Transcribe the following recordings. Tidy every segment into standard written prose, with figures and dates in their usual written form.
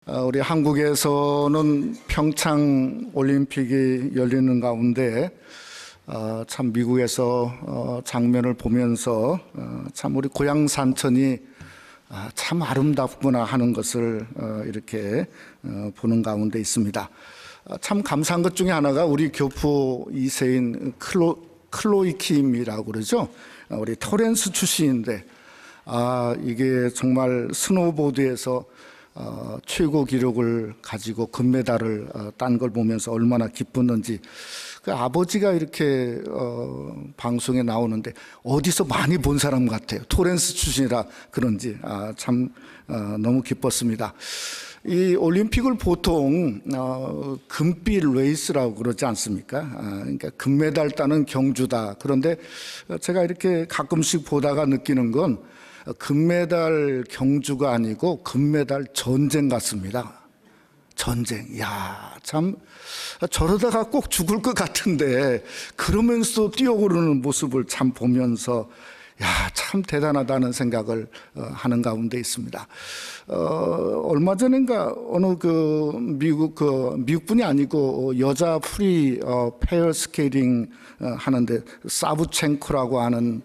우리 한국에서는 평창 올림픽이 열리는 가운데 참 미국에서 장면을 보면서 참 우리 고향 산천이 참 아름답구나 하는 것을 이렇게 보는 가운데 있습니다. 참 감사한 것 중에 하나가 우리 교포 2세인 클로이 킴이라고 그러죠. 우리 토렌스 출신인데 이게 정말 스노우보드에서 최고 기록을 가지고 금메달을 딴 걸 보면서 얼마나 기뻤는지. 그 아버지가 이렇게 방송에 나오는데 어디서 많이 본 사람 같아요. 토렌스 출신이라 그런지 참 너무 기뻤습니다. 이 올림픽을 보통 금빛 레이스라고 그러지 않습니까? 그러니까 금메달 따는 경주다. 그런데 제가 이렇게 가끔씩 보다가 느끼는 건 금메달 경주가 아니고 금메달 전쟁 같습니다. 전쟁. 야, 참 저러다가 꼭 죽을 것 같은데 그러면서도 뛰어오르는 모습을 참 보면서 야, 참 대단하다는 생각을 하는 가운데 있습니다. 얼마 전인가 어느 미국분이 아니고 여자 프리 페어 스케이팅 하는데 사부첸코라고 하는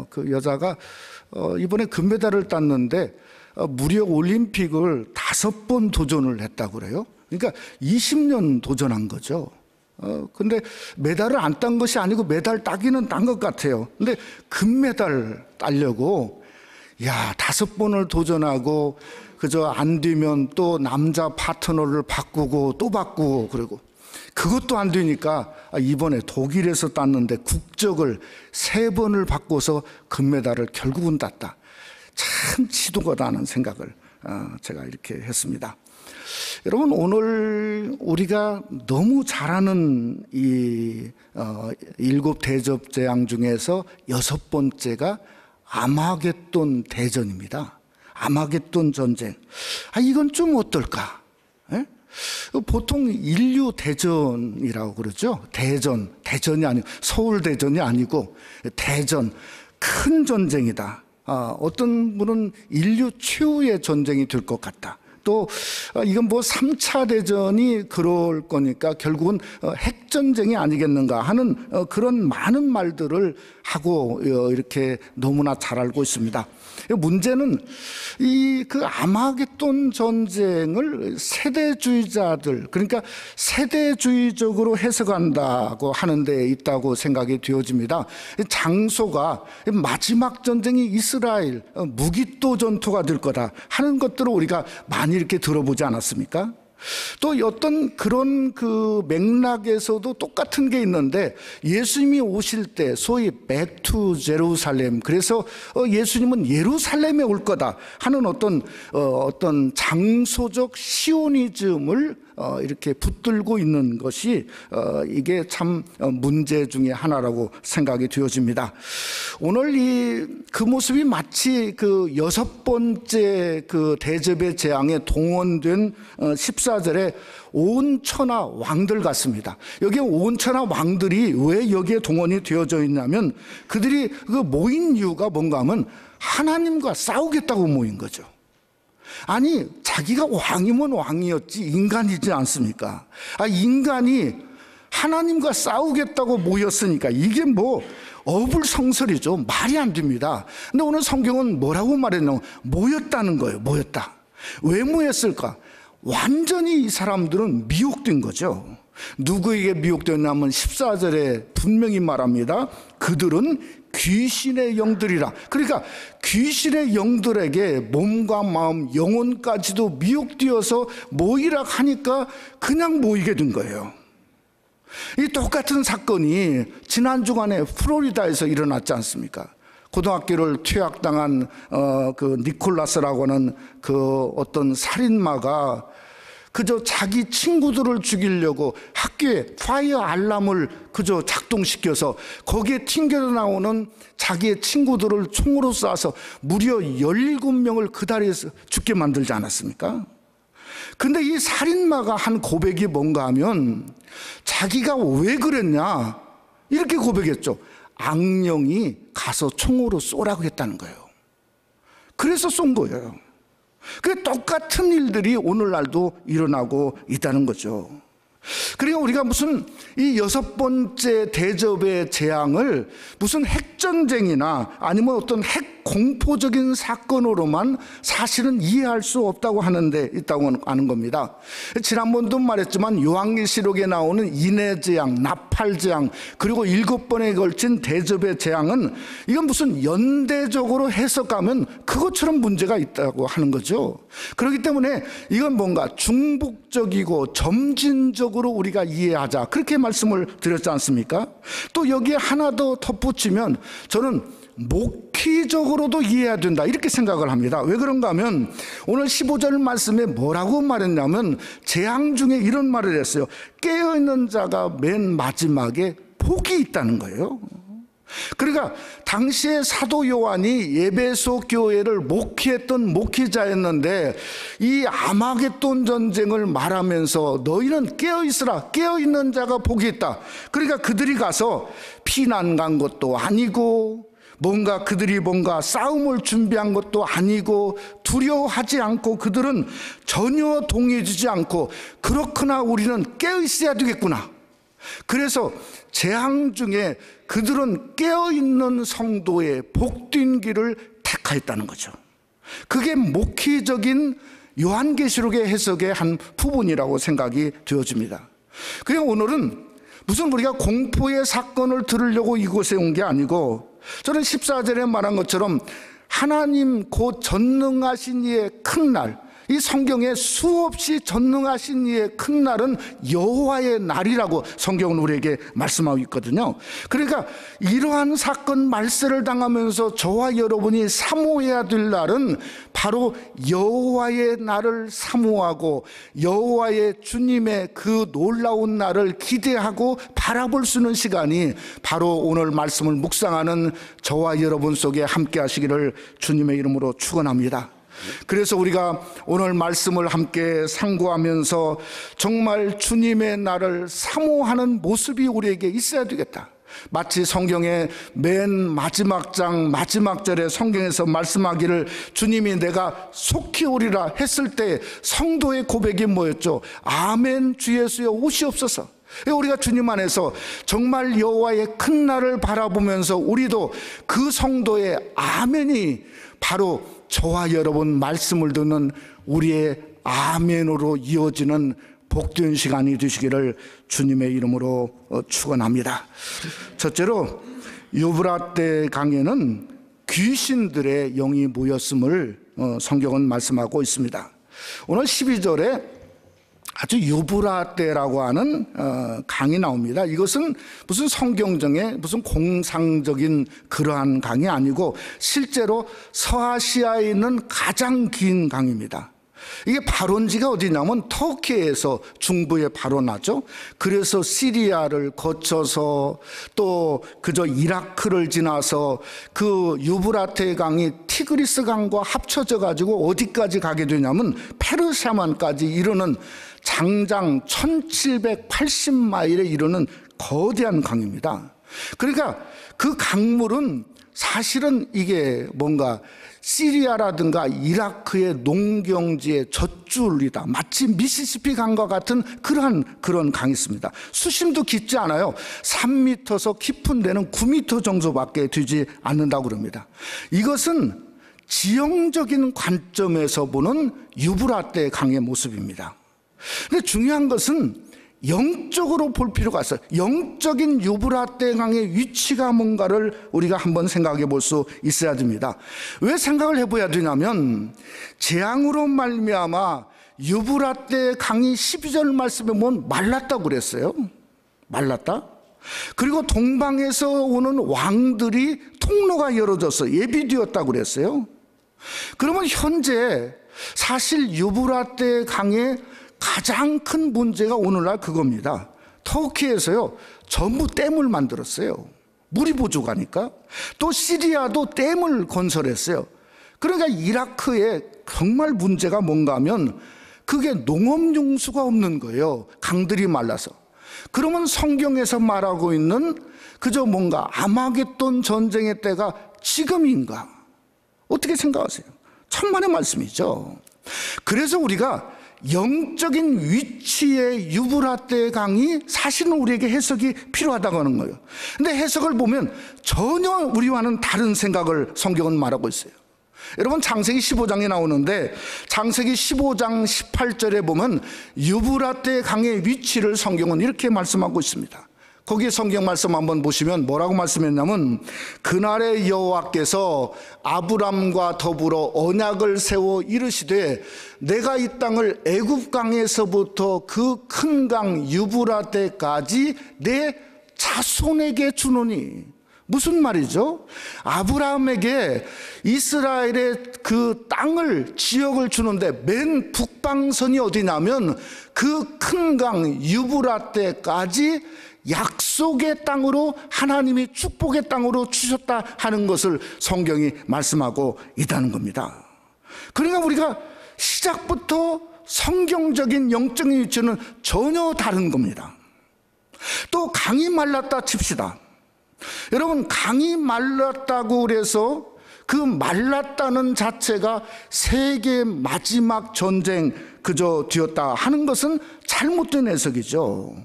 그 여자가 이번에 금메달을 땄는데 무려 올림픽을 5번 도전을 했다고 그래요. 그러니까 20년 도전한 거죠. 근데 메달을 안 딴 것이 아니고 메달 따기는 딴 것 같아요. 근데 금메달 따려고 5번을 도전하고 그저 안 되면 또 남자 파트너를 바꾸고 또 바꾸고 그러고 그것도 안 되니까 이번에 독일에서 땄는데 국적을 3번을 바꿔서 금메달을 결국은 땄다. 참 지도가다는 생각을 제가 이렇게 했습니다. 여러분, 오늘 우리가 너무 잘하는 이 7대접 재앙 중에서 6번째가 아마겟돈 대전입니다. 아마겟돈 전쟁. 이건 좀 어떨까? 예? 보통 인류 대전이라고 그러죠. 대전이 아니고 서울 대전이 아니고 대전, 큰 전쟁이다. 어떤 분은 인류 최후의 전쟁이 될 것 같다. 또 이건 뭐 3차 대전이 그럴 거니까 결국은 핵전쟁이 아니겠는가 하는 그런 많은 말들을 하고 이렇게 너무나 잘 알고 있습니다. 문제는 그 아마겟돈 전쟁을 세대주의자들, 그러니까 세대주의적으로 해석한다고 하는 데 있다고 생각이 되어집니다. 장소가 마지막 전쟁이 이스라엘 무기토 전투가 될 거다 하는 것들을 우리가 많이 이렇게 들어보지 않았습니까? 또 어떤 그런 그 맥락에서도 똑같은 게 있는데 예수님이 오실 때 소위 back to 제루살렘, 그래서 예수님은 예루살렘에 올 거다 하는 어떤 장소적 시오니즘을 이렇게 붙들고 있는 것이 이게 참 문제 중에 하나라고 생각이 되어집니다. 오늘 그 모습이 마치 그 6번째 그 대접의 재앙에 동원된 14절에 온 천하 왕들 같습니다. 여기에 온 천하 왕들이 왜 여기에 동원이 되어져 있냐면 그들이 그 모인 이유가 뭔가 하면 하나님과 싸우겠다고 모인 거죠. 아니, 자기가 왕이면 왕이었지 인간이지 않습니까? 인간이 하나님과 싸우겠다고 모였으니까 이게 뭐 어불성설이죠. 말이 안 됩니다. 근데 오늘 성경은 뭐라고 말했냐면 모였다는 거예요. 모였다. 왜 모였을까? 완전히 이 사람들은 미혹된 거죠. 누구에게 미혹되었냐면 14절에 분명히 말합니다. 그들은 귀신의 영들이라. 그러니까 귀신의 영들에게 몸과 마음, 영혼까지도 미혹되어서 모이라 하니까 그냥 모이게 된 거예요. 이 똑같은 사건이 지난 주간에 플로리다에서 일어났지 않습니까? 고등학교를 퇴학당한 그 니콜라스라고 하는 그 어떤 살인마가 그저 자기 친구들을 죽이려고 학교에 파이어 알람을 그저 작동시켜서 거기에 튕겨 나오는 자기의 친구들을 총으로 쏴서 무려 17명을 그 다리에서 죽게 만들지 않았습니까? 근데 이 살인마가 한 고백이 뭔가 하면 자기가 왜 그랬냐 이렇게 고백했죠. 악령이 가서 총으로 쏘라고 했다는 거예요. 그래서 쏜 거예요. 그 똑같은 일들이 오늘날도 일어나고 있다는 거죠. 그러니까 우리가 무슨 이 6번째 대접의 재앙을 무슨 핵전쟁이나 아니면 어떤 핵 공포적인 사건으로만 사실은 이해할 수 없다고 하는데 있다고 하는 겁니다. 지난번도 말했지만 요한계시록에 나오는 인해 재앙, 나팔 재앙, 그리고 7번에 걸친 대접의 재앙은 이건 무슨 연대적으로 해석하면 그것처럼 문제가 있다고 하는 거죠. 그렇기 때문에 이건 뭔가 중복적이고 점진적으로 우리가 이해하자, 그렇게 말씀을 드렸지 않습니까? 또 여기에 하나 더 덧붙이면 저는 목회적으로도 이해해야 된다, 이렇게 생각을 합니다. 왜 그런가 하면 오늘 15절 말씀에 뭐라고 말했냐면 재앙 중에 이런 말을 했어요. 깨어있는 자가 맨 마지막에 복이 있다는 거예요. 그러니까 당시에 사도 요한이 에베소 교회를 목회했던 목회자였는데 이 아마겟돈 전쟁을 말하면서 너희는 깨어있으라, 깨어있는 자가 복이 있다. 그러니까 그들이 가서 피난 간 것도 아니고 뭔가 그들이 뭔가 싸움을 준비한 것도 아니고 두려워하지 않고 그들은 전혀 동요해주지 않고 그렇구나, 우리는 깨어있어야 되겠구나. 그래서 재앙 중에 그들은 깨어있는 성도의 복된 길을 택하였다는 거죠. 그게 목회적인 요한계시록의 해석의 한 부분이라고 생각이 되어집니다. 그냥 오늘은 무슨 우리가 공포의 사건을 들으려고 이곳에 온 게 아니고, 저는 14절에 말한 것처럼 하나님 곧 전능하신 이의 큰 날, 이 성경에 수없이 전능하신 이의 큰 날은 여호와의 날이라고 성경은 우리에게 말씀하고 있거든요. 그러니까 이러한 사건 말세를 당하면서 저와 여러분이 사모해야 될 날은 바로 여호와의 날을 사모하고 여호와의 주님의 그 놀라운 날을 기대하고 바라볼 수 있는 시간이 바로 오늘 말씀을 묵상하는 저와 여러분 속에 함께 하시기를 주님의 이름으로 축원합니다. 그래서 우리가 오늘 말씀을 함께 상고하면서 정말 주님의 날을 사모하는 모습이 우리에게 있어야 되겠다. 마치 성경의 맨 마지막 장 마지막 절에 성경에서 말씀하기를 주님이 내가 속히 오리라 했을 때 성도의 고백이 뭐였죠? 아멘 주 예수여 오시옵소서. 우리가 주님 안에서 정말 여호와의 큰 날을 바라보면서 우리도 그 성도의 아멘이 바로 저와 여러분 말씀을 듣는 우리의 아멘으로 이어지는 복된 시간이 되시기를 주님의 이름으로 축원합니다. 첫째로 유브라데 강에는 귀신들의 영이 모였음을 성경은 말씀하고 있습니다. 오늘 12절에 아주 유브라데라고 하는 강이 나옵니다. 이것은 무슨 성경정에 무슨 공상적인 그러한 강이 아니고 실제로 서아시아에 있는 가장 긴 강입니다. 이게 발원지가 어디냐면 터키에서 중부에 발원하죠. 그래서 시리아를 거쳐서 또 그저 이라크를 지나서 그 유브라테 강이 티그리스 강과 합쳐져 가지고 어디까지 가게 되냐면 페르시아만까지 이르는 장장 1780마일에 이르는 거대한 강입니다. 그러니까 그 강물은 사실은 이게 뭔가 시리아라든가 이라크의 농경지의 젖줄이다. 마치 미시시피 강과 같은 그런 강이 있습니다. 수심도 깊지 않아요. 3m에서 깊은 데는 9m 정도밖에 되지 않는다고 그럽니다. 이것은 지형적인 관점에서 보는 유브라테 강의 모습입니다. 근데 중요한 것은 영적으로 볼 필요가 있어요. 영적인 유브라테 강의 위치가 뭔가를 우리가 한번 생각해 볼 수 있어야 됩니다. 왜 생각을 해봐야 되냐면 재앙으로 말미암아 유브라테 강이 12절 말씀에 보면 말랐다고 그랬어요. 말랐다. 그리고 동방에서 오는 왕들이 통로가 열어져서 예비되었다고 그랬어요. 그러면 현재 사실 유브라테 강의 가장 큰 문제가 오늘날 그겁니다. 터키에서요 전부 댐을 만들었어요. 물이 부족하니까. 또 시리아도 댐을 건설했어요. 그러니까 이라크에 정말 문제가 뭔가 하면 그게 농업용수가 없는 거예요. 강들이 말라서. 그러면 성경에서 말하고 있는 그저 뭔가 아마겟돈 전쟁의 때가 지금인가? 어떻게 생각하세요? 천만의 말씀이죠. 그래서 우리가 영적인 위치의 유브라테 강이 사실은 우리에게 해석이 필요하다고 하는 거예요. 근데 해석을 보면 전혀 우리와는 다른 생각을 성경은 말하고 있어요. 여러분, 창세기 15장에 나오는데 창세기 15장 18절에 보면 유브라테 강의 위치를 성경은 이렇게 말씀하고 있습니다. 거기에 성경 말씀 한번 보시면 뭐라고 말씀했냐면, 그날의 여호와께서 아브람과 더불어 언약을 세워 이르시되 내가 이 땅을 애굽 강에서부터 그 큰 강 유브라테까지 내 자손에게 주노니. 무슨 말이죠? 아브라함에게 이스라엘의 그 땅을, 지역을 주는데 맨 북방선이 어디냐면 그 큰 강 유브라테까지 약속의 땅으로, 하나님이 축복의 땅으로 주셨다 하는 것을 성경이 말씀하고 있다는 겁니다. 그러니까 우리가 시작부터 성경적인 영적인 위치는 전혀 다른 겁니다. 또 강이 말랐다 칩시다. 여러분, 강이 말랐다고 그래서 그 말랐다는 자체가 세계 마지막 전쟁 그저 뒤였다 하는 것은 잘못된 해석이죠.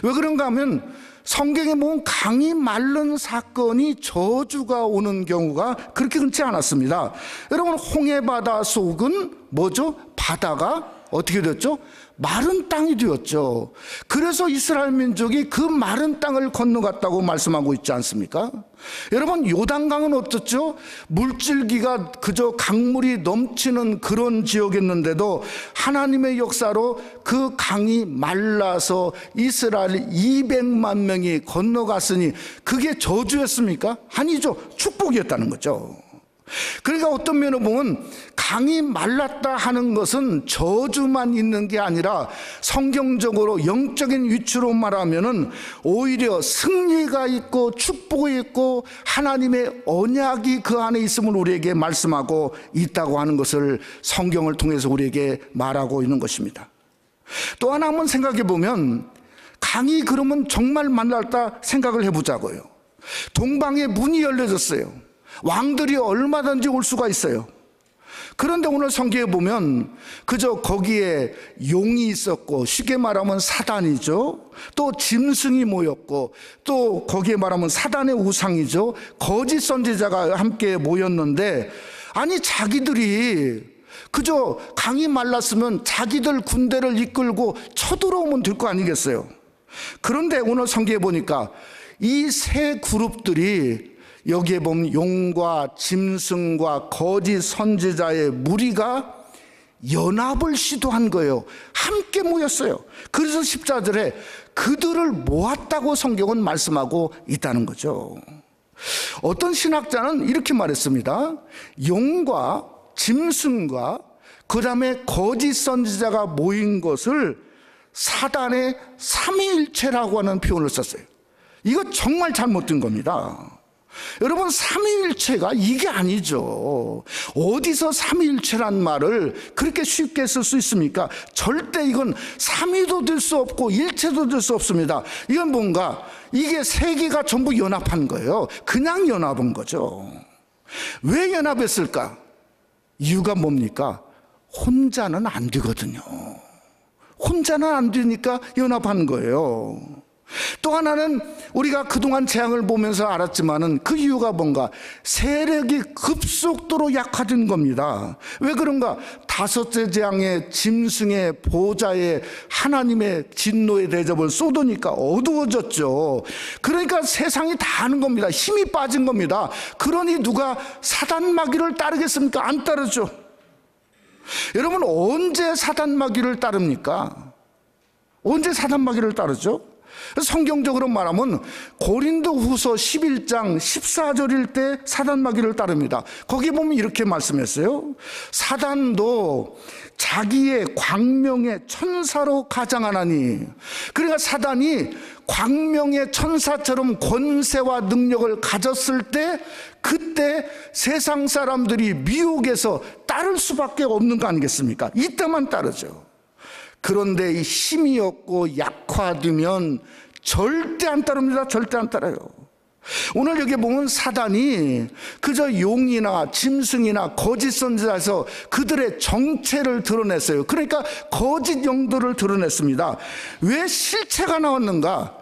왜 그런가 하면 성경에 보면 강이 마른 사건이 저주가 오는 경우가 그렇게 흔치 않았습니다. 여러분, 홍해바다 속은 뭐죠? 바다가 어떻게 됐죠? 마른 땅이 되었죠. 그래서 이스라엘 민족이 그 마른 땅을 건너갔다고 말씀하고 있지 않습니까? 여러분, 요단강은 어떻죠? 물줄기가 그저 강물이 넘치는 그런 지역이었는데도 하나님의 역사로 그 강이 말라서 이스라엘 200만 명이 건너갔으니 그게 저주였습니까? 아니죠. 축복이었다는 거죠. 그러니까 어떤 면을 보면 강이 말랐다 하는 것은 저주만 있는 게 아니라 성경적으로 영적인 위치로 말하면은 오히려 승리가 있고 축복이 있고 하나님의 언약이 그 안에 있음을 우리에게 말씀하고 있다고 하는 것을 성경을 통해서 우리에게 말하고 있는 것입니다. 또 하나 한번 생각해 보면, 강이 그러면 정말 말랐다 생각을 해보자고요. 동방의 문이 열려졌어요. 왕들이 얼마든지 올 수가 있어요. 그런데 오늘 성경에 보면 그저 거기에 용이 있었고, 쉽게 말하면 사단이죠. 또 짐승이 모였고, 또 거기에 말하면 사단의 우상이죠. 거짓 선지자가 함께 모였는데, 아니 자기들이 그저 강이 말랐으면 자기들 군대를 이끌고 쳐들어오면 될 거 아니겠어요? 그런데 오늘 성경에 보니까 이 세 그룹들이, 여기에 보면 용과 짐승과 거짓 선지자의 무리가 연합을 시도한 거예요. 함께 모였어요. 그래서 14절에 그들을 모았다고 성경은 말씀하고 있다는 거죠. 어떤 신학자는 이렇게 말했습니다. 용과 짐승과 그 다음에 거짓 선지자가 모인 것을 사단의 삼위일체라고 하는 표현을 썼어요. 이거 정말 잘못된 겁니다. 여러분, 삼위일체가 이게 아니죠. 어디서 삼위일체란 말을 그렇게 쉽게 쓸 수 있습니까? 절대 이건 삼위도 될 수 없고 일체도 될 수 없습니다. 이건 뭔가 이게 세 개가 전부 연합한 거예요. 그냥 연합한 거죠. 왜 연합했을까? 이유가 뭡니까? 혼자는 안 되거든요. 혼자는 안 되니까 연합한 거예요. 또 하나는 우리가 그동안 재앙을 보면서 알았지만은 그 이유가 뭔가 세력이 급속도로 약화된 겁니다. 왜 그런가? 다섯째 재앙의 짐승의 보좌에 하나님의 진노의 대접을 쏟으니까 어두워졌죠. 그러니까 세상이 다 하는 겁니다. 힘이 빠진 겁니다. 그러니 누가 사단 마귀를 따르겠습니까? 안 따르죠. 여러분, 언제 사단 마귀를 따릅니까? 언제 사단 마귀를 따르죠? 성경적으로 말하면 고린도 후서 11장 14절일 때 사단 마귀를 따릅니다. 거기 보면 이렇게 말씀했어요. 사단도 자기의 광명의 천사로 가장하나니. 그러니까 사단이 광명의 천사처럼 권세와 능력을 가졌을 때, 그때 세상 사람들이 미혹에서 따를 수밖에 없는 거 아니겠습니까? 이때만 따르죠. 그런데 이 힘이 없고 약화되면 절대 안 따릅니다. 절대 안 따라요. 오늘 여기 보면 사단이 그저 용이나 짐승이나 거짓 선지자에서 그들의 정체를 드러냈어요. 그러니까 거짓 영도를 드러냈습니다. 왜 실체가 나왔는가?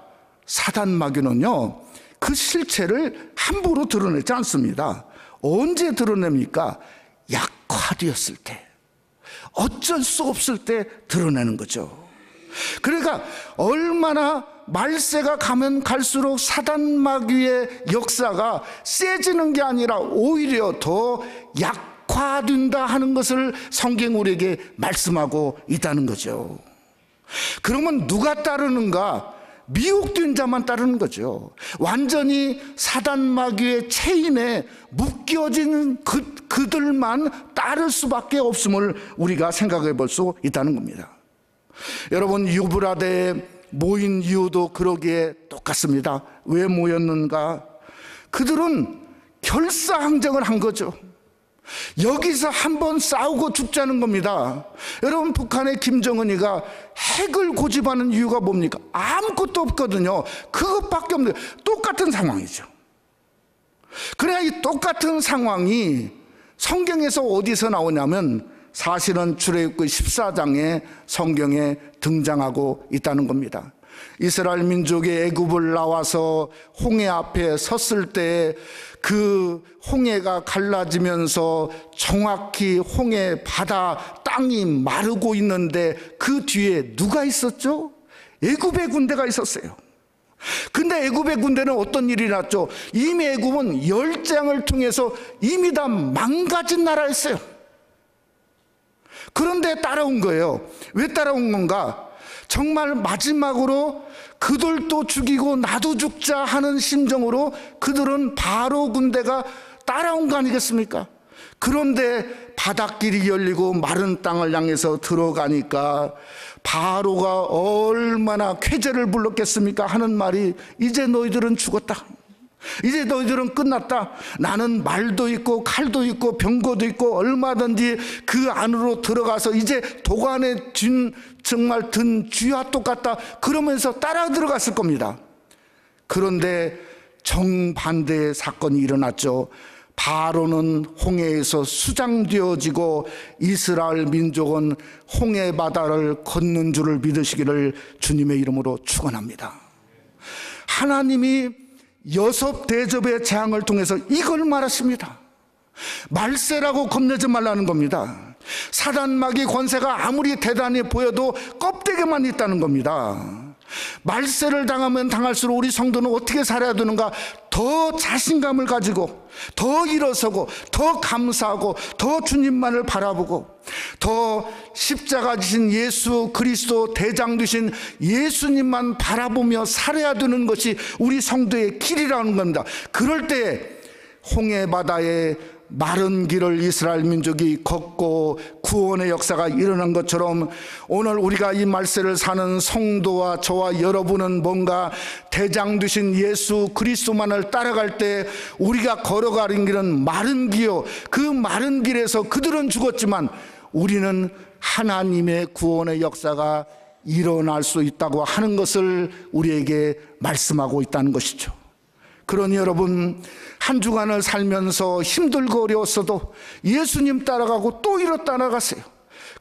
사단 마귀는요, 그 실체를 함부로 드러내지 않습니다. 언제 드러냅니까? 약화되었을 때, 어쩔 수 없을 때 드러내는 거죠. 그러니까 얼마나 말세가 가면 갈수록 사단 마귀의 역사가 세지는 게 아니라 오히려 더 약화된다 하는 것을 성경 우리에게 말씀하고 있다는 거죠. 그러면 누가 따르는가? 미혹된 자만 따르는 거죠. 완전히 사단 마귀의 체인에 묶여진 그들만 따를 수밖에 없음을 우리가 생각해 볼 수 있다는 겁니다. 여러분, 유브라데에 모인 이유도 그러기에 똑같습니다. 왜 모였는가? 그들은 결사항쟁을 한 거죠. 여기서 한번 싸우고 죽자는 겁니다. 여러분, 북한의 김정은이가 핵을 고집하는 이유가 뭡니까? 아무것도 없거든요. 그것밖에 없는, 똑같은 상황이죠. 그래야 이 똑같은 상황이 성경에서 어디서 나오냐면 사실은 출애굽기 14장에 성경에 등장하고 있다는 겁니다. 이스라엘 민족이 애굽을 나와서 홍해 앞에 섰을 때 그 홍해가 갈라지면서 정확히 홍해 바다 땅이 마르고 있는데 그 뒤에 누가 있었죠? 애굽의 군대가 있었어요. 근데 애굽의 군대는 어떤 일이 났죠? 이미 애굽은 열장을 통해서 이미 다 망가진 나라였어요. 그런데 따라온 거예요. 왜 따라온 건가? 정말 마지막으로 그들도 죽이고 나도 죽자 하는 심정으로 그들은 바로 군대가 따라온 거 아니겠습니까? 그런데 바닷길이 열리고 마른 땅을 향해서 들어가니까 바로가 얼마나 쾌재를 불렀겠습니까? 하는 말이, 이제 너희들은 죽었다. 이제 너희들은 끝났다. 나는 말도 있고 칼도 있고 병거도 있고 얼마든지 그 안으로 들어가서 이제 도관에 정말 든 쥐와 똑같다. 그러면서 따라 들어갔을 겁니다. 그런데 정반대의 사건이 일어났죠. 바로는 홍해에서 수장되어지고 이스라엘 민족은 홍해 바다를 걷는 줄을 믿으시기를 주님의 이름으로 축원합니다. 하나님이 6대접의 재앙을 통해서 이걸 말하십니다. 말세라고 겁내지 말라는 겁니다. 사단 마귀 권세가 아무리 대단해 보여도 껍데기만 있다는 겁니다. 말세를 당하면 당할수록 우리 성도는 어떻게 살아야 되는가? 더 자신감을 가지고, 더 일어서고, 더 감사하고, 더 주님만을 바라보고, 더 십자가 지신 예수 그리스도 대장 되신 예수님만 바라보며 살아야 되는 것이 우리 성도의 길이라는 겁니다. 그럴 때 홍해 바다에 마른 길을 이스라엘 민족이 걷고 구원의 역사가 일어난 것처럼 오늘 우리가 이 말세를 사는 성도와 저와 여러분은 뭔가 대장 되신 예수 그리스도만을 따라갈 때 우리가 걸어가는 길은 마른 길이요, 그 마른 길에서 그들은 죽었지만 우리는 하나님의 구원의 역사가 일어날 수 있다고 하는 것을 우리에게 말씀하고 있다는 것이죠. 그러니 여러분, 한 주간을 살면서 힘들고 어려웠어도 예수님 따라가고 또 이로 따라가세요.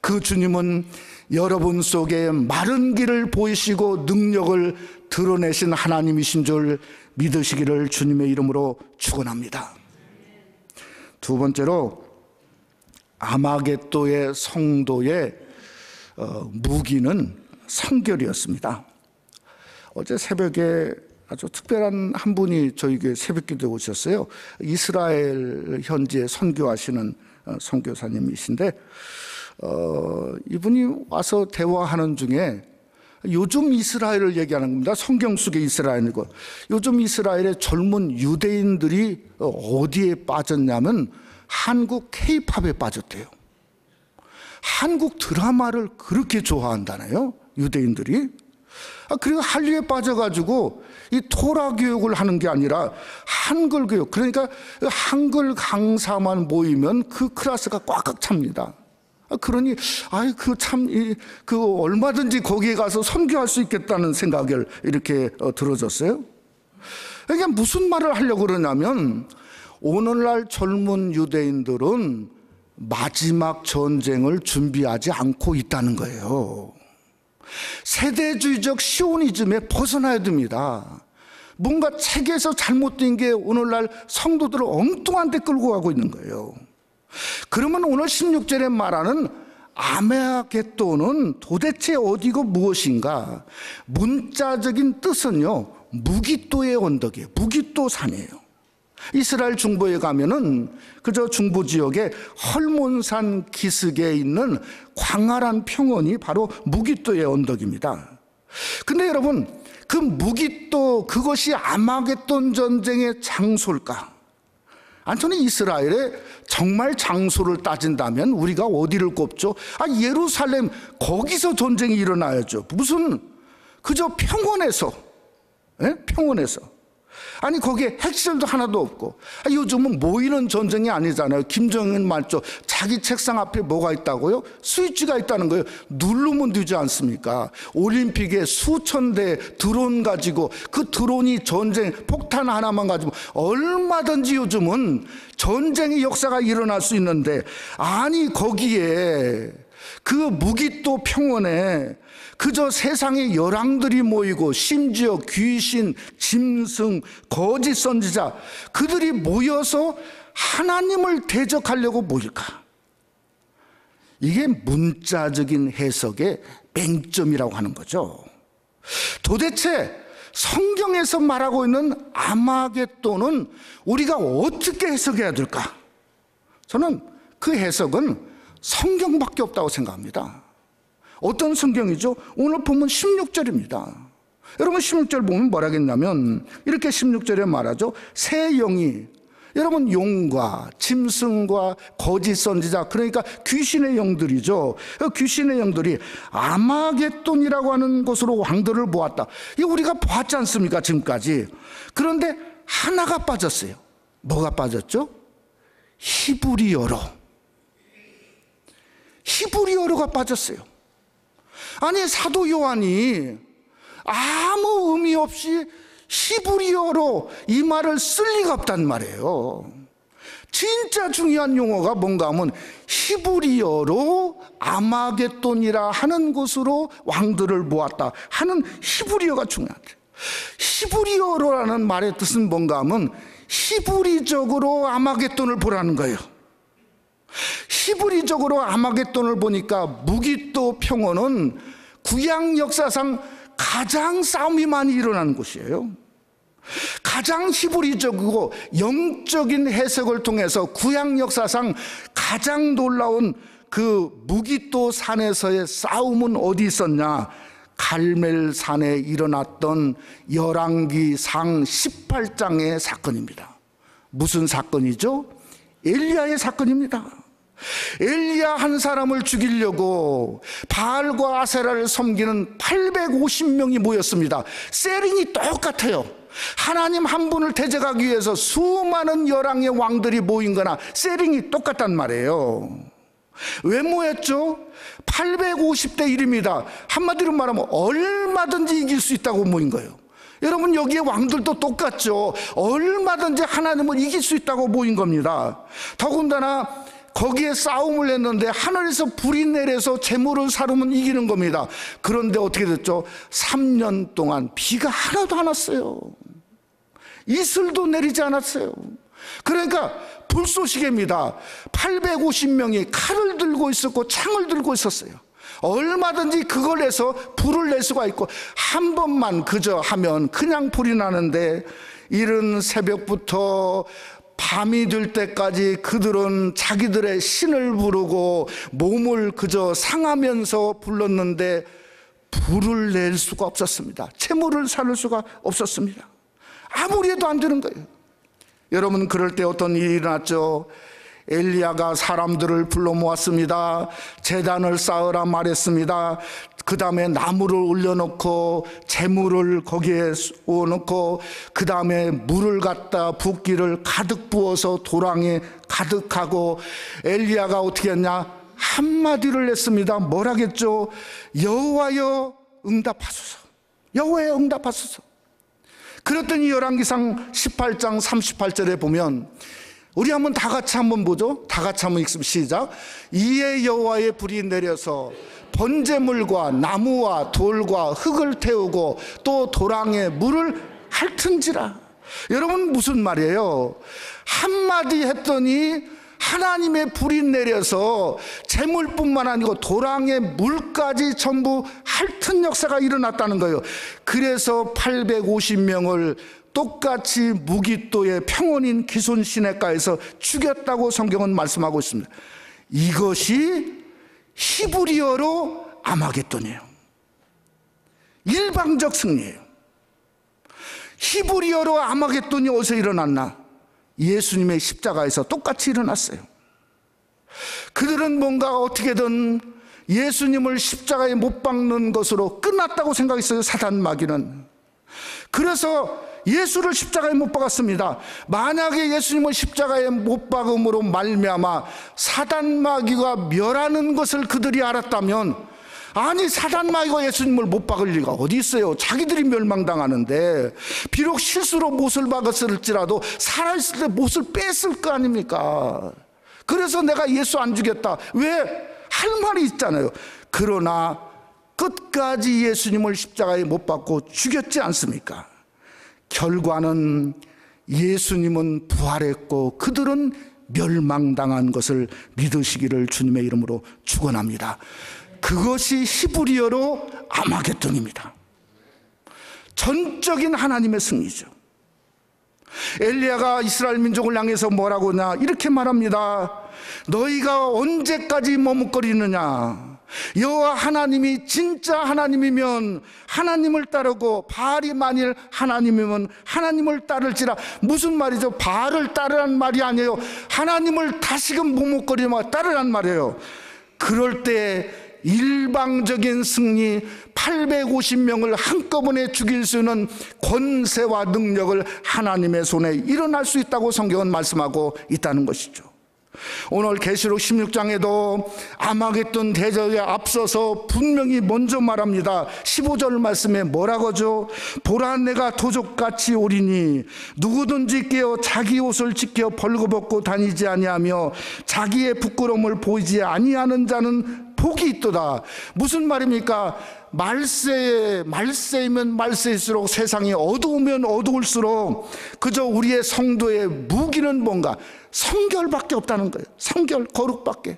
그 주님은 여러분 속에 마른 길을 보이시고 능력을 드러내신 하나님이신 줄 믿으시기를 주님의 이름으로 축원합니다. 두 번째로, 아마겟도의 성도의 무기는 성결이었습니다. 어제 새벽에 아주 특별한 한 분이 저희 교회 새벽기도에 오셨어요. 이스라엘 현지에 선교하시는 선교사님이신데 이분이 와서 대화하는 중에 요즘 이스라엘을 얘기하는 겁니다. 성경 속의 이스라엘이고, 요즘 이스라엘의 젊은 유대인들이 어디에 빠졌냐면 한국 K-팝에 빠졌대요. 한국 드라마를 그렇게 좋아한다네요, 유대인들이. 그리고 한류에 빠져가지고 이 토라 교육을 하는 게 아니라 한글 교육, 그러니까 한글 강사만 모이면 그 클래스가 꽉꽉 찹니다. 그러니 얼마든지 거기에 가서 선교할 수 있겠다는 생각을 이렇게 들어졌어요. 이게 무슨 말을 하려고 그러냐면 오늘날 젊은 유대인들은 마지막 전쟁을 준비하지 않고 있다는 거예요. 세대주의적 시오니즘에 벗어나야 됩니다. 뭔가 책에서 잘못된 게 오늘날 성도들을 엉뚱한 데 끌고 가고 있는 거예요. 그러면 오늘 16절에 말하는 아메아게토는 도대체 어디고 무엇인가? 문자적인 뜻은요, 무기또의 언덕이에요. 무기또 산이에요. 이스라엘 중부에 가면은 그저 중부 지역에 헐몬산 기슭에 있는 광활한 평원이 바로 무기또의 언덕입니다. 근데 여러분, 그 무기또, 그것이 아마겟돈 전쟁의 장소일까? 아니, 저는 이스라엘의 정말 장소를 따진다면 우리가 어디를 꼽죠? 예루살렘, 거기서 전쟁이 일어나야죠. 무슨 그저 평원에서, 평원에서. 아니, 거기에 핵시설도 하나도 없고. 요즘은 모이는 전쟁이 아니잖아요. 김정은 말죠. 자기 책상 앞에 뭐가 있다고요? 스위치가 있다는 거예요. 누르면 되지 않습니까? 올림픽에 수천 대 드론 가지고 그 드론이 전쟁 폭탄 하나만 가지고 얼마든지 요즘은 전쟁의 역사가 일어날 수 있는데, 아니 거기에 그 무기또 평원에 그저 세상의 열왕들이 모이고 심지어 귀신, 짐승, 거짓 선지자, 그들이 모여서 하나님을 대적하려고 모일까? 이게 문자적인 해석의 맹점이라고 하는 거죠. 도대체 성경에서 말하고 있는 아마겟돈은 우리가 어떻게 해석해야 될까? 저는 그 해석은 성경밖에 없다고 생각합니다. 어떤 성경이죠? 오늘 보면 16절입니다. 여러분 16절 보면 뭐라 했냐면 이렇게 16절에 말하죠. 새 영이, 여러분 용과 짐승과 거짓 선지자, 그러니까 귀신의 영들이죠. 귀신의 영들이 아마겟돈이라고 하는 곳으로 왕들을 모았다. 이거 우리가 봤지 않습니까, 지금까지? 그런데 하나가 빠졌어요. 뭐가 빠졌죠? 히브리어로. 히브리어로가 빠졌어요. 아니, 사도 요한이 아무 의미 없이 히브리어로 이 말을 쓸 리가 없단 말이에요. 진짜 중요한 용어가 뭔가 하면 히브리어로 아마겟돈이라 하는 곳으로 왕들을 모았다 하는 히브리어가 중요하대. 히브리어로라는 말의 뜻은 뭔가 하면 히브리적으로 아마겟돈을 보라는 거예요. 히브리적으로 아마겟돈을 보니까 무기또 평원은 구약 역사상 가장 싸움이 많이 일어나는 곳이에요. 가장 히브리적이고 영적인 해석을 통해서 구약 역사상 가장 놀라운 그 무기또 산에서의 싸움은 어디 있었냐? 갈멜산에 일어났던 열왕기상 18장의 사건입니다. 무슨 사건이죠? 엘리야의 사건입니다. 엘리야 한 사람을 죽이려고 바알과 아세라를 섬기는 850명이 모였습니다. 세링이 똑같아요. 하나님 한 분을 대적하기 위해서 수많은 열왕의 왕들이 모인 거나 세링이 똑같단 말이에요. 왜 모였죠? 850대 1입니다. 한마디로 말하면 얼마든지 이길 수 있다고 모인 거예요. 여러분, 여기에 왕들도 똑같죠. 얼마든지 하나님을 이길 수 있다고 모인 겁니다. 더군다나 거기에 싸움을 했는데 하늘에서 불이 내려서 재물을 사르면 이기는 겁니다. 그런데 어떻게 됐죠? 3년 동안 비가 하나도 안 왔어요. 이슬도 내리지 않았어요. 그러니까 불쏘시개입니다. 850명이 칼을 들고 있었고 창을 들고 있었어요. 얼마든지 그걸 해서 불을 낼 수가 있고, 한 번만 그저 하면 그냥 불이 나는데 이른 새벽부터 밤이 될 때까지 그들은 자기들의 신을 부르고 몸을 그저 상하면서 불렀는데 불을 낼 수가 없었습니다. 채물을 사를 수가 없었습니다. 아무리 해도 안 되는 거예요. 여러분, 그럴 때 어떤 일이 일어났죠? 엘리야가 사람들을 불러 모았습니다. 제단을 쌓으라 말했습니다. 그 다음에 나무를 올려놓고 재물을 거기에 쏘놓고 그 다음에 물을 갖다 붓기를 가득 부어서 도랑에 가득하고, 엘리야가 어떻게 했냐? 한마디를 했습니다. 뭐라겠죠? 여호와여 응답하소서. 여호와여 응답하소서. 그랬더니 열왕기상 18장 38절에 보면, 우리 한번 다 같이 한번 보죠. 다 같이 한번 읽습니다. 시작. 이에 여호와의 불이 내려서 번제물과 나무와 돌과 흙을 태우고 또 도랑에 물을 핥은지라. 여러분, 무슨 말이에요? 한마디 했더니 하나님의 불이 내려서 재물뿐만 아니고 도랑의 물까지 전부 핥은 역사가 일어났다는 거예요. 그래서 850명을 똑같이 무기또의 평원인 기손 시내가에서 죽였다고 성경은 말씀하고 있습니다. 이것이 히브리어로 아마겟돈이에요. 일방적 승리예요. 히브리어로 아마겟돈이 어디서 일어났나? 예수님의 십자가에서 똑같이 일어났어요. 그들은 뭔가 어떻게든 예수님을 십자가에 못 박는 것으로 끝났다고 생각했어요. 사단 마귀는. 그래서 예수를 십자가에 못 박았습니다. 만약에 예수님을 십자가에 못 박음으로 말미암아 사단 마귀가 멸하는 것을 그들이 알았다면, 아니 사단 마귀가 예수님을 못 박을 리가 어디 있어요. 자기들이 멸망당하는데, 비록 실수로 못을 박았을지라도 살아있을 때 못을 뺐을 거 아닙니까? 그래서 내가 예수 안 죽였다, 왜? 할 말이 있잖아요. 그러나 끝까지 예수님을 십자가에 못 박고 죽였지 않습니까? 결과는 예수님은 부활했고 그들은 멸망당한 것을 믿으시기를 주님의 이름으로 축원합니다. 그것이 히브리어로 아마겟돈입니다. 전적인 하나님의 승리죠. 엘리야가 이스라엘 민족을 향해서 뭐라고 하냐, 이렇게 말합니다. 너희가 언제까지 머뭇거리느냐? 여호와 하나님이 진짜 하나님이면 하나님을 따르고 바알이 만일 하나님이면 하나님을 따를지라. 무슨 말이죠? 바알을 따르란 말이 아니에요. 하나님을 다시금 머뭇거리며 따르란 말이에요. 그럴 때 일방적인 승리, 850명을 한꺼번에 죽일 수 있는 권세와 능력을 하나님의 손에 일어날 수 있다고 성경은 말씀하고 있다는 것이죠. 오늘 계시록 16장에도 아마겟돈 대적에 앞서서 분명히 먼저 말합니다. 15절 말씀에 뭐라고 하죠? 보라, 내가 도적같이 오리니 누구든지 깨어 자기 옷을 지켜 벌거벗고 다니지 아니하며 자기의 부끄러움을 보이지 아니하는 자는 복이 있도다. 무슨 말입니까? 말세이면 말세일수록, 세상이 어두우면 어두울수록 그저 우리의 성도의 무기는 뭔가? 성결밖에 없다는 거예요. 성결, 거룩밖에.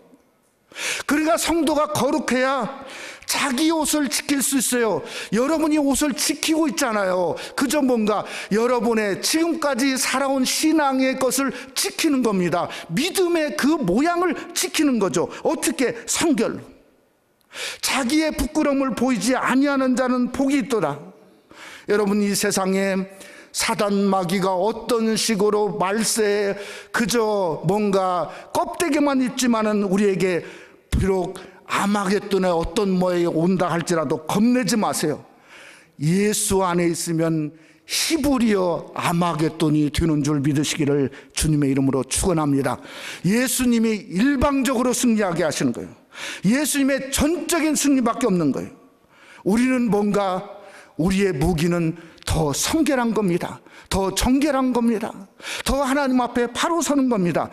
그러니까 성도가 거룩해야 자기 옷을 지킬 수 있어요. 여러분이 옷을 지키고 있잖아요. 그저 뭔가 여러분의 지금까지 살아온 신앙의 것을 지키는 겁니다. 믿음의 그 모양을 지키는 거죠. 어떻게? 성결로. 자기의 부끄러움을 보이지 아니하는 자는 복이 있도다. 여러분, 이 세상에 사단 마귀가 어떤 식으로 말세에 그저 뭔가 껍데기만 입지만은 우리에게 비록 아마겟돈에 어떤 모양이 온다 할지라도 겁내지 마세요. 예수 안에 있으면 히브리어 아마겟돈이 되는 줄 믿으시기를 주님의 이름으로 축원합니다. 예수님이 일방적으로 승리하게 하시는 거예요. 예수님의 전적인 승리밖에 없는 거예요. 우리는 뭔가 우리의 무기는 더 성결한 겁니다. 더 정결한 겁니다. 더 하나님 앞에 바로 서는 겁니다.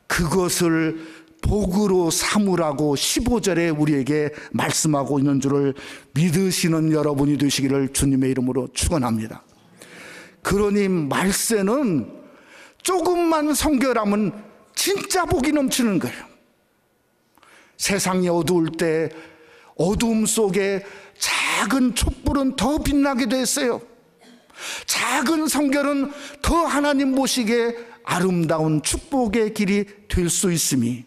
그것을 복으로 삼으라고 15절에 우리에게 말씀하고 있는 줄을 믿으시는 여러분이 되시기를 주님의 이름으로 축원합니다. 그러니 말세는 조금만 성결하면 진짜 복이 넘치는 거예요. 세상이 어두울 때 어두움 속에 작은 촛불은 더 빛나게 됐어요. 작은 성결은 더 하나님 보시기에 아름다운 축복의 길이 될 수 있음이,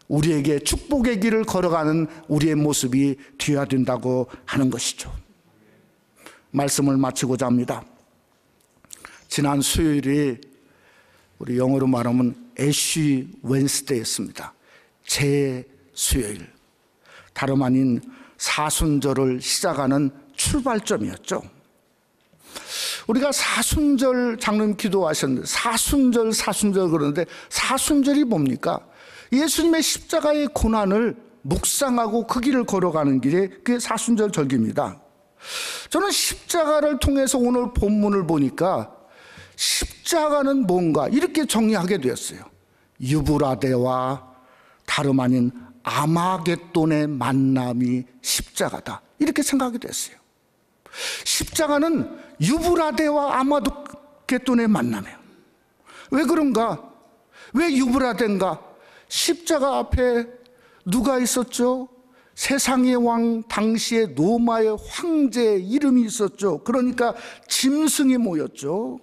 우리에게 축복의 길을 걸어가는 우리의 모습이 되어야 된다고 하는 것이죠. 말씀을 마치고자 합니다. 지난 수요일이 우리 영어로 말하면 애쉬 웬스데이였습니다. 제 수요일, 다름 아닌 사순절을 시작하는 출발점이었죠. 우리가 사순절 장로님 기도하셨는데 사순절 그러는데 사순절이 뭡니까? 예수님의 십자가의 고난을 묵상하고 그 길을 걸어가는 길에 그게 사순절 절기입니다. 저는 십자가를 통해서 오늘 본문을 보니까 십자가는 뭔가 이렇게 정리하게 되었어요. 유브라데와 다름 아닌 아마겟돈의 만남이 십자가다, 이렇게 생각하게 됐어요. 십자가는 유브라데와 아마겟돈의 만남이에요. 왜 그런가? 왜 유브라데인가? 십자가 앞에 누가 있었죠? 세상의 왕, 당시의 로마의 황제의 이름이 있었죠. 그러니까 짐승이 모였죠.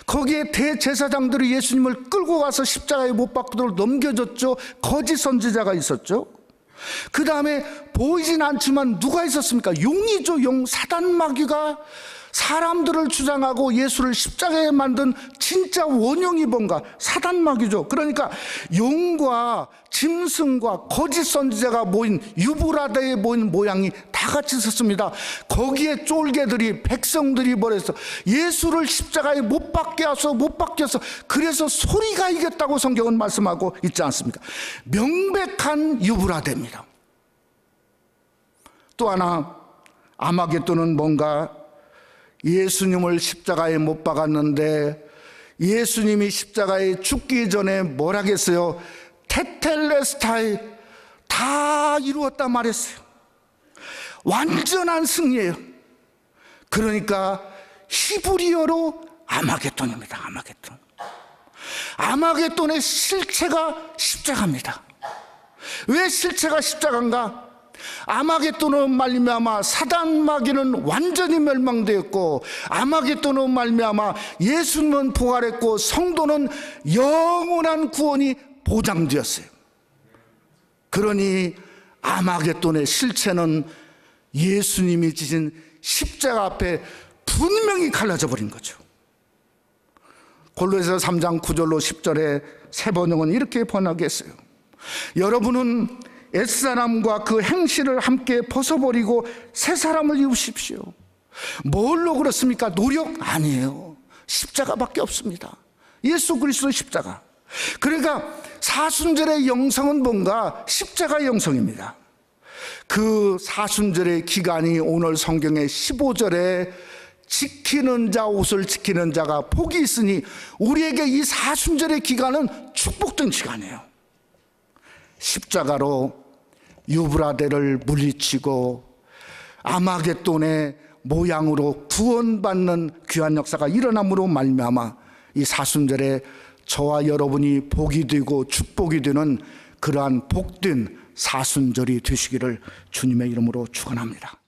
거기에 대제사장들이 예수님을 끌고 가서 십자가에 못 박도록 넘겨줬죠. 거짓 선지자가 있었죠. 그 다음에 보이진 않지만 누가 있었습니까? 용이죠. 용. 사단 마귀가 사람들을 주장하고 예수를 십자가에 만든 진짜 원흉이 뭔가? 사단 마귀죠. 그러니까 용과 짐승과 거짓 선지자가 모인 유브라데에 모인 모양이 다 같이 있었습니다. 거기에 쫄개들이, 백성들이 뭐랬어? 예수를 십자가에 못 박게 해서 못 박혀서 그래서 소리가 이겼다고 성경은 말씀하고 있지 않습니까? 명백한 유브라데입니다. 또 하나, 아마겟돈은 뭔가? 예수님을 십자가에 못 박았는데 예수님이 십자가에 죽기 전에 뭐라 했어요? 테텔레스타이, 다 이루었다 말했어요. 완전한 승리예요. 그러니까 히브리어로 아마겟돈입니다. 아마겟돈. 아마겟돈의 실체가 십자가입니다. 왜 실체가 십자가인가? 아마겟돈으로 말미암아 사단 마귀는 완전히 멸망되었고, 아마겟돈으로 말미암아 예수님은 부활했고, 성도는 영원한 구원이 보장되었어요. 그러니 아마겟돈의 실체는 예수님이 지신 십자가 앞에 분명히 갈라져 버린 거죠. 골로새서 3장 9절로 10절에 새 번역은 이렇게 번역했어요. 여러분은 옛사람과 그 행실을 함께 벗어버리고 새 사람을 입으십시오. 뭘로 그렇습니까? 노력? 아니에요. 십자가밖에 없습니다. 예수 그리스도의 십자가. 그러니까 사순절의 영성은 뭔가? 십자가 영성입니다. 그 사순절의 기간이 오늘 성경의 15절에 지키는 자, 옷을 지키는 자가 복이 있으니, 우리에게 이 사순절의 기간은 축복된 시간이에요. 십자가로 유브라데를 물리치고 아마겟돈의 모양으로 구원받는 귀한 역사가 일어남으로 말미암아 이 사순절에 저와 여러분이 복이 되고 축복이 되는 그러한 복된 사순절이 되시기를 주님의 이름으로 축원합니다.